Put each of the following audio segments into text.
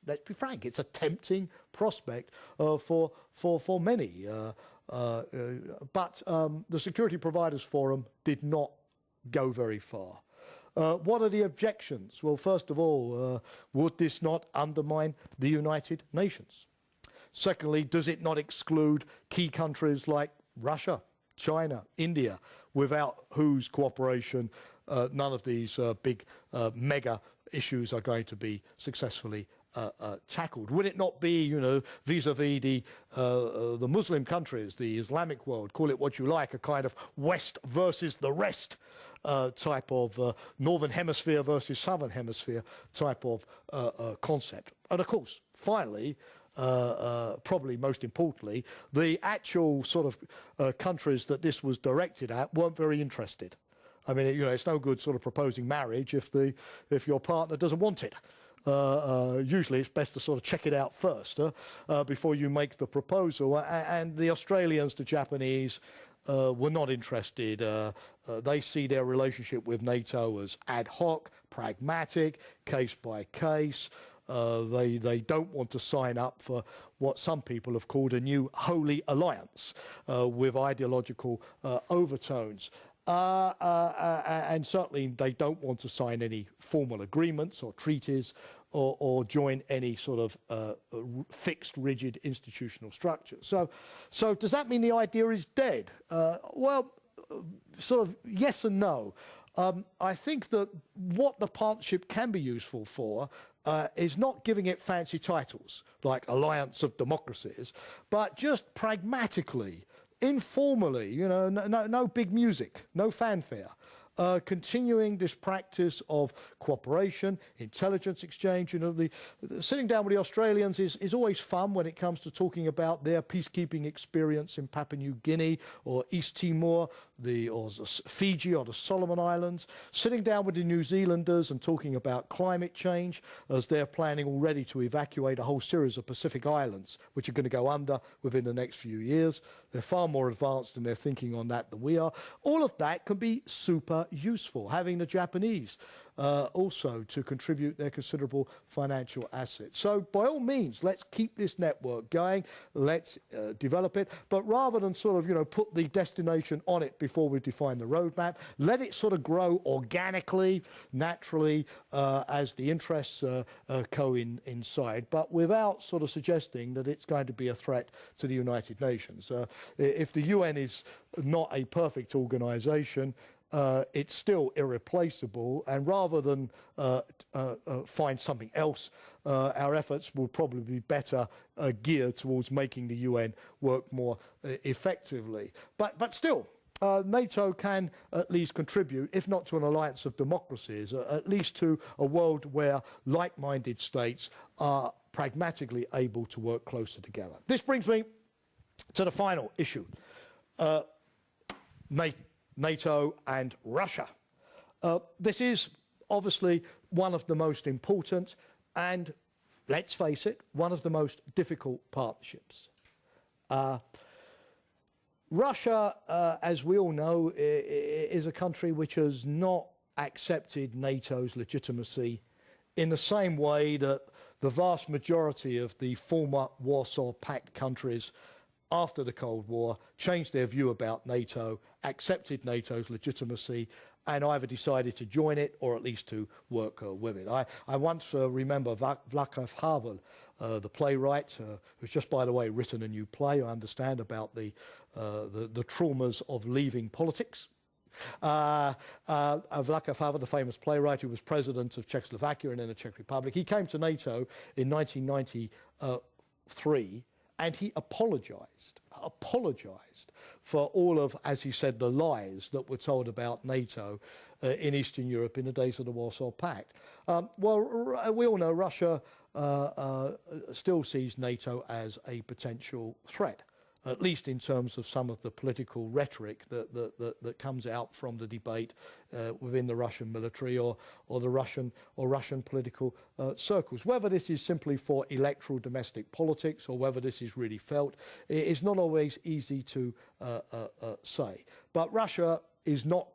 let's be frank, it's a tempting prospect for many. But the Security Providers Forum did not go very far. What are the objections? Well, first of all, would this not undermine the United Nations? Secondly, does it not exclude key countries like Russia, China, India, without whose cooperation none of these big mega issues are going to be successfully tackled? Would it not be, you know, vis-a-vis the Muslim countries, the Islamic world, call it what you like, a kind of West versus the rest type of Northern Hemisphere versus Southern Hemisphere type of concept? And of course, finally, probably most importantly, the actual sort of countries that this was directed at weren't very interested. I mean, you know, it's no good sort of proposing marriage if your partner doesn't want it. Usually it's best to sort of check it out first before you make the proposal. And the Australians, the Japanese, were not interested. They see their relationship with NATO as ad hoc, pragmatic, case by case. They don't want to sign up for what some people have called a new holy alliance with ideological overtones. And certainly they don't want to sign any formal agreements or treaties or join any sort of fixed, rigid institutional structure. So does that mean the idea is dead? Well, sort of yes and no. I think that what the partnership can be useful for is not giving it fancy titles like Alliance of Democracies, but just pragmatically, informally, you know, no big music, no fanfare. Continuing this practice of cooperation, intelligence exchange. You know, sitting down with the Australians is always fun when it comes to talking about their peacekeeping experience in Papua New Guinea or East Timor, or Fiji or the Solomon Islands. Sitting down with the New Zealanders and talking about climate change, as they're planning already to evacuate a whole series of Pacific islands, which are going to go under within the next few years. They're far more advanced in their thinking on that than we are. All of that can be super useful. Having the Japanese also to contribute their considerable financial assets. So by all means, let's keep this network going. Let's develop it. But rather than sort of, you know, put the destination on it before we define the roadmap, let it sort of grow organically, naturally, as the interests coincide, but without sort of suggesting that it's going to be a threat to the United Nations. If the UN is not a perfect organization, it's still irreplaceable, and rather than find something else, our efforts will probably be better geared towards making the UN work more effectively. But still, NATO can at least contribute, if not to an alliance of democracies, at least to a world where like-minded states are pragmatically able to work closer together. This brings me to the final issue. NATO and Russia. This is obviously one of the most important and, let's face it, one of the most difficult partnerships. Russia, as we all know, is a country which has not accepted NATO's legitimacy in the same way that the vast majority of the former Warsaw Pact countries after the Cold War changed their view about NATO, accepted NATO's legitimacy, and either decided to join it or at least to work with it. I once remember Václav Havel, the playwright, who's just, by the way, written a new play, I understand, about the traumas of leaving politics. Václav Havel, the famous playwright who was president of Czechoslovakia and then the Czech Republic, he came to NATO in 1993, and he apologized for all of, as he said, the lies that were told about NATO in Eastern Europe in the days of the Warsaw Pact. Well, we all know Russia still sees NATO as a potential threat, at least in terms of some of the political rhetoric that comes out from the debate within the Russian military or the Russian political circles. Whether this is simply for electoral domestic politics or whether this is really felt, it is not always easy to say. But Russia is not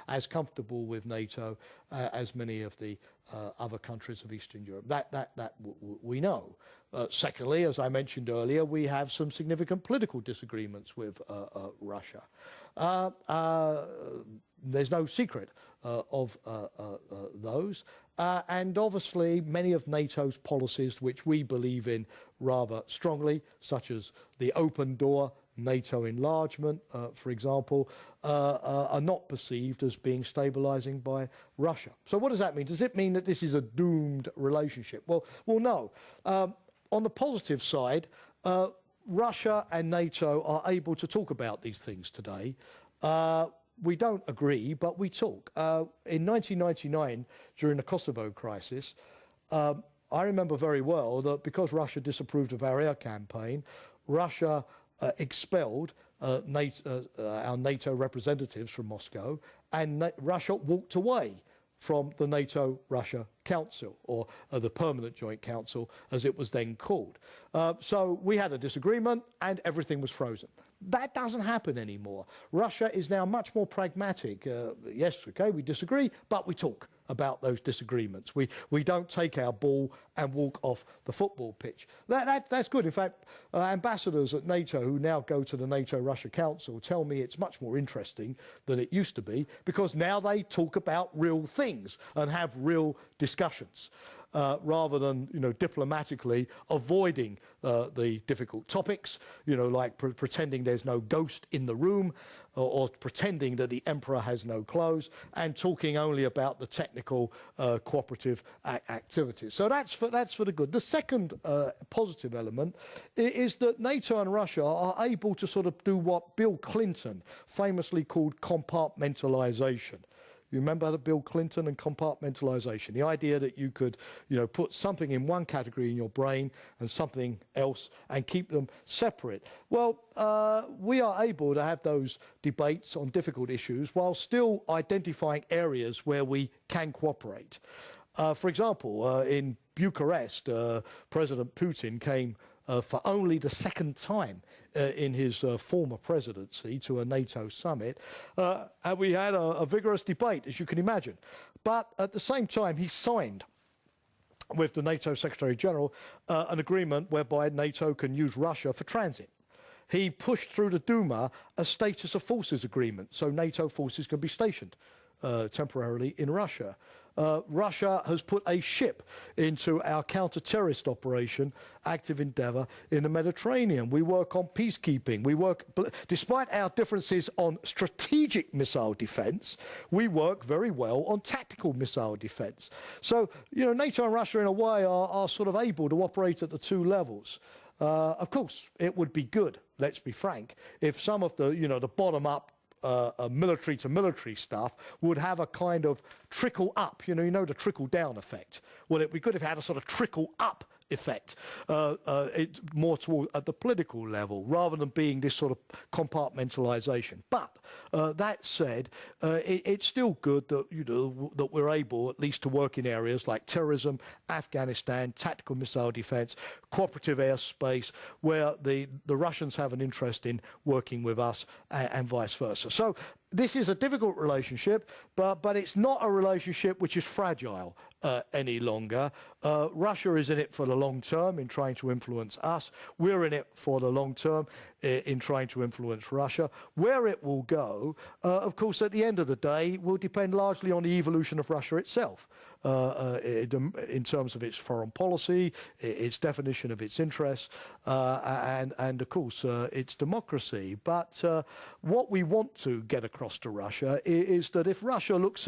as comfortable with NATO as many of the other countries of Eastern Europe. That we know. Secondly, as I mentioned earlier, we have some significant political disagreements with Russia. There's no secret of those. And obviously, many of NATO's policies, which we believe in rather strongly, such as the open door NATO enlargement, for example, are not perceived as being stabilizing by Russia. So what does that mean? Does it mean that this is a doomed relationship? Well, no. On the positive side, Russia and NATO are able to talk about these things today. We don't agree, but we talk. In 1999, during the Kosovo crisis, I remember very well that because Russia disapproved of our air campaign, Russia expelled our NATO representatives from Moscow, and Russia walked away from the NATO-Russia Council, or the Permanent Joint Council, as it was then called. So we had a disagreement, and everything was frozen. That doesn't happen anymore. Russia is now much more pragmatic. Yes, okay, we disagree, but we talk about those disagreements. We don't take our ball and walk off the football pitch. That's good. In fact, ambassadors at NATO who now go to the NATO-Russia Council tell me it's much more interesting than it used to be, because now they talk about real things and have real discussions. Rather than, diplomatically avoiding the difficult topics, like pretending there's no ghost in the room, or pretending that the emperor has no clothes, and talking only about the technical cooperative activities. So that's for the good. The second positive element is that NATO and Russia are able to sort of do what Bill Clinton famously called compartmentalization. You remember Bill Clinton and compartmentalization, the idea that you could, put something in one category in your brain and something else and keep them separate. Well, we are able to have those debates on difficult issues while still identifying areas where we can cooperate. For example, in Bucharest, President Putin came for only the second time in his former presidency to a NATO summit, and we had a vigorous debate, as you can imagine. But at the same time, he signed with the NATO Secretary General an agreement whereby NATO can use Russia for transit. He pushed through the Duma a status of forces agreement, so NATO forces can be stationed temporarily in Russia. Russia has put a ship into our counter-terrorist operation, Active Endeavour, in the Mediterranean. We work on peacekeeping. Despite our differences on strategic missile defence, we work very well on tactical missile defence. So, NATO and Russia, in a way, are sort of able to operate at the two levels. Of course, it would be good, let's be frank, if some of the, the bottom-up military-to-military stuff would have a kind of trickle-up, the trickle-down effect. Well, it'd be good if it had a sort of trickle-up effect, more toward at the political level, rather than being this sort of compartmentalization. But that said, it's still good that that we're able at least to work in areas like terrorism, Afghanistan, tactical missile defense, cooperative airspace, where the Russians have an interest in working with us, and vice versa. So this is a difficult relationship, but it's not a relationship which is fragile any longer. Russia is in it for the long term in trying to influence us. We're in it for the long term in trying to influence Russia. Where it will go, of course, at the end of the day, will depend largely on the evolution of Russia itself in terms of its foreign policy, its definition of its interests, and of course, its democracy. But what we want to get across to Russia is that if Russia looks